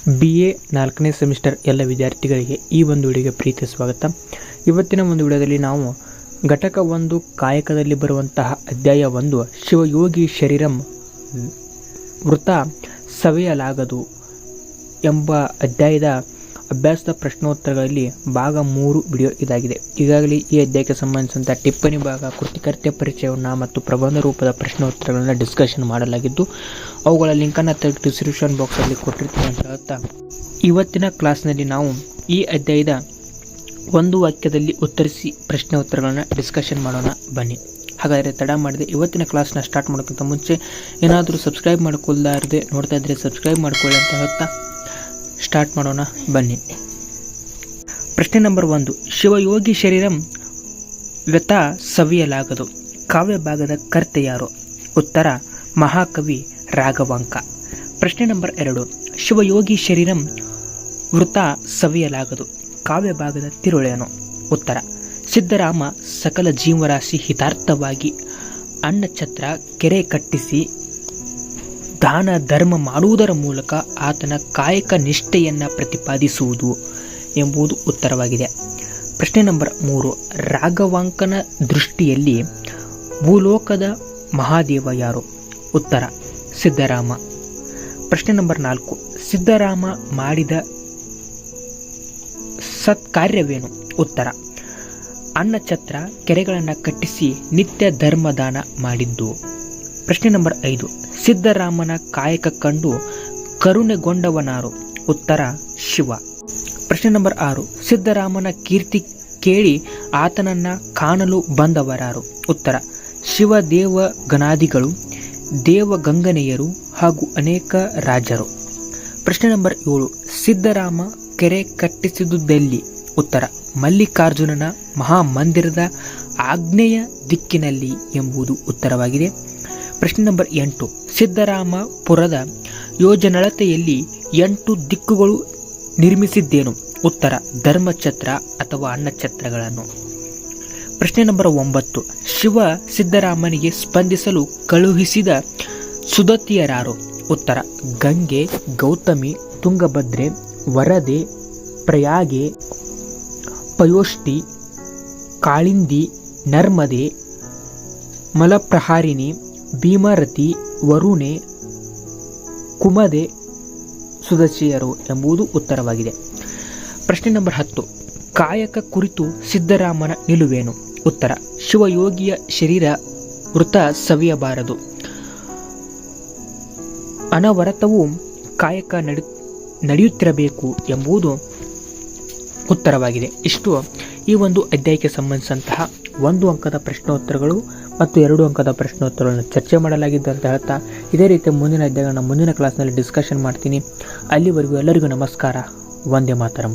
BA 4ನೇ semester ಎಲ್ಲ ವಿದ್ಯಾರ್ಥಿಗಳಿಗೆ ಈ ಒಂದು ವಿಡಿಯೋಗೆ ಪ್ರೀತಿಯ ಸ್ವಾಗತ. ಇವತ್ತಿನ ಒಂದು ವಿಡಿಯೋದಲ್ಲಿ ನಾವು ಘಟಕ 1 ಕಾಯಕದಲ್ಲಿ ಬರುವಂತಹ ಅಧ್ಯಾಯ 1 ಶಿವಯೋಗಿ ಶರೀರಂ ವೃತ ಸವೆಯಲಾಗದು ಎಂಬ ಅಧ್ಯಾಯದ ಅಭ್ಯಾಸದ ಪ್ರಶ್ನೋತ್ತರಗಳಲ್ಲಿ ಭಾಗ 3 ವಿಡಿಯೋ ಇದಾಗಿದೆ. ಈಗಾಗಲೇ ಈ ಅಧ್ಯಾಯಕ್ಕೆ ಸಂಬಂಧಿಸಿದಂಥ ಟಿಪ್ಪಣಿ ಭಾಗ, ಕೃತಿಕರ್ತ್ಯ ಪರಿಚಯವನ್ನು ಮತ್ತು ಪ್ರಬಂಧ ರೂಪದ ಪ್ರಶ್ನೋತ್ತರಗಳನ್ನು ಡಿಸ್ಕಷನ್ ಮಾಡಲಾಗಿದ್ದು ಅವುಗಳ ಲಿಂಕನ್ನು ಡಿಸ್ಕ್ರಿಪ್ಷನ್ ಬಾಕ್ಸಲ್ಲಿ ಕೊಟ್ಟಿರ್ತೀನಿ ಅಂತ ಹೇಳ್ತಾ ಇವತ್ತಿನ ಕ್ಲಾಸ್ನಲ್ಲಿ ನಾವು ಈ ಅಧ್ಯಾಯದ ಒಂದು ವಾಕ್ಯದಲ್ಲಿ ಉತ್ತರಿಸಿ ಪ್ರಶ್ನೆ ಉತ್ತರಗಳನ್ನು ಡಿಸ್ಕಷನ್ ಮಾಡೋಣ ಬನ್ನಿ. ಹಾಗಾದರೆ ತಡ ಮಾಡಿದೆ ಇವತ್ತಿನ ಕ್ಲಾಸ್ನ ಸ್ಟಾರ್ಟ್ ಮಾಡೋಕ್ಕಿಂತ ಮುಂಚೆ ಏನಾದರೂ ಸಬ್ಸ್ಕ್ರೈಬ್ ಮಾಡ್ಕೊಳ್ಳಾರದೆ ನೋಡ್ತಾ ಇದ್ದರೆ ಸಬ್ಸ್ಕ್ರೈಬ್ ಮಾಡ್ಕೊಳ್ಳಿ ಅಂತ ಹೇಳ್ತಾ ಸ್ಟಾರ್ಟ್ ಮಾಡೋಣ ಬನ್ನಿ. ಪ್ರಶ್ನೆ ನಂಬರ್ 1, ಶಿವಯೋಗಿ ಶರೀರಂ ವ್ಯತ ಸವಿಯಲಾಗದು ಕಾವ್ಯ ಭಾಗದ ಕರ್ತೆ ಯಾರು? ಉತ್ತರ ಮಹಾಕವಿ ರಾಘವಾಂಕ. ಪ್ರಶ್ನೆ ನಂಬರ್ 2, ಶಿವಯೋಗಿ ಶರೀರಂ ವೃತ ಸವಿಯಲಾಗದು ಕಾವ್ಯ ಭಾಗದ ತಿರುಳೇನು? ಉತ್ತರ ಸಿದ್ದರಾಮ ಸಕಲ ಜೀವರಾಶಿ ಹಿತಾರ್ಥವಾಗಿ ಅನ್ನಛತ್ರ ಕೆರೆ ಕಟ್ಟಿಸಿ ದಾನ ಧರ್ಮ ಮಾಡುವುದರ ಮೂಲಕ ಆತನ ಕಾಯಕ ನಿಷ್ಠೆಯನ್ನು ಪ್ರತಿಪಾದಿಸುವುದು ಎಂಬುದು ಉತ್ತರವಾಗಿದೆ. ಪ್ರಶ್ನೆ ನಂಬರ್ 3, ರಾಘವಾಂಕನ ದೃಷ್ಟಿಯಲ್ಲಿ ಭೂಲೋಕದ ಮಹಾದೇವ ಯಾರು? ಉತ್ತರ ಸಿದ್ದರಾಮ. ಪ್ರಶ್ನೆ ನಂಬರ್ 4, ಸಿದ್ದರಾಮ ಮಾಡಿದ ಸತ್ಕಾರ್ಯವೇನು? ಉತ್ತರ ಅನ್ನಛತ್ರ ಕೆರೆಗಳನ್ನು ಕಟ್ಟಿಸಿ ನಿತ್ಯ ಧರ್ಮದಾನ ಮಾಡಿದ್ದು. ಪ್ರಶ್ನೆ ನಂಬರ್ 5, ಸಿದ್ದರಾಮನ ಕಾಯಕ ಕಂಡು ಕರುಣೆಗೊಂಡವನಾರು? ಉತ್ತರ ಶಿವ. ಪ್ರಶ್ನೆ ನಂಬರ್ 6, ಸಿದ್ದರಾಮನ ಕೀರ್ತಿ ಕೇಳಿ ಆತನನ್ನು ಕಾಣಲು ಬಂದವರಾರು? ಉತ್ತರ ಶಿವದೇವ ಗಣಾದಿಗಳು, ದೇವಗಂಗನೆಯರು ಹಾಗೂ ಅನೇಕ ರಾಜರು. ಪ್ರಶ್ನೆ ನಂಬರ್ 7, ಸಿದ್ದರಾಮ ಕೆರೆ ಕಟ್ಟಿಸಿದುದೆಲ್ಲಿ? ಉತ್ತರ ಮಲ್ಲಿಕಾರ್ಜುನನ ಮಹಾಮಂದಿರದ ಆಗ್ನೇಯ ದಿಕ್ಕಿನಲ್ಲಿ ಎಂಬುದು ಉತ್ತರವಾಗಿದೆ. ಪ್ರಶ್ನೆ ನಂಬರ್ 8, ಸಿದ್ದರಾಮಪುರದ ಯೋಜನಳತೆಯಲ್ಲಿ 8 ದಿಕ್ಕುಗಳು ನಿರ್ಮಿಸಿದ್ದೇನು? ಉತ್ತರ ಧರ್ಮಛತ್ರ ಅಥವಾ ಅನ್ನಛತ್ರಗಳನ್ನು. ಪ್ರಶ್ನೆ ನಂಬರ್ 9, ಶಿವ ಸಿದ್ದರಾಮನಿಗೆ ಸ್ಪಂದಿಸಲು ಕಳುಹಿಸಿದ ಸುದತಿಯರಾರು? ಉತ್ತರ ಗಂಗೆ, ಗೌತಮಿ, ತುಂಗಭದ್ರೆ, ವರದೆ, ಪ್ರಯಾಗೆ, ಪಯೋಷ್ಟಿ, ಕಾಳಿಂದಿ, ನರ್ಮದೆ, ಮಲಪ್ರಹಾರಿಣಿ, ಭೀಮರತಿ, ವರುಣೆ, ಕುಮದೆ ಸುದತಿಯರು ಎಂಬುದು ಉತ್ತರವಾಗಿದೆ. ಪ್ರಶ್ನೆ ನಂಬರ್ 10, ಕಾಯಕ ಕುರಿತು ಸಿದ್ದರಾಮನ ನಿಲುವೇನು? ಉತ್ತರ ಶಿವಯೋಗಿಯ ಶರೀರ ವೃತ ಸವಿಯಬಾರದು, ಅನವರತವೂ ಕಾಯಕ ನಡೆಯುತ್ತಿರಬೇಕು ಎಂಬುದು ಉತ್ತರವಾಗಿದೆ. ಇಷ್ಟು ಈ ಒಂದು ಅಧ್ಯಾಯಕ್ಕೆ ಸಂಬಂಧಿಸಿದಂತಹ 1 ಅಂಕದ ಪ್ರಶ್ನೋತ್ತರಗಳು ಮತ್ತು 2 ಅಂಕದ ಪ್ರಶ್ನೋತ್ತರಗಳನ್ನು ಚರ್ಚೆ ಮಾಡಲಾಗಿದ್ದು ಅಂತ ಹೇಳ್ತಾ ಇದೇ ರೀತಿ ಮುಂದಿನ ಅಧ್ಯಾಯಗಳನ್ನ ಮುಂದಿನ ಕ್ಲಾಸ್ನಲ್ಲಿ ಡಿಸ್ಕಷನ್ ಮಾಡ್ತೀನಿ. ಅಲ್ಲಿವರೆಗೂ ಎಲ್ಲರಿಗೂ ನಮಸ್ಕಾರ. ವಂದೇ ಮಾತರಂ.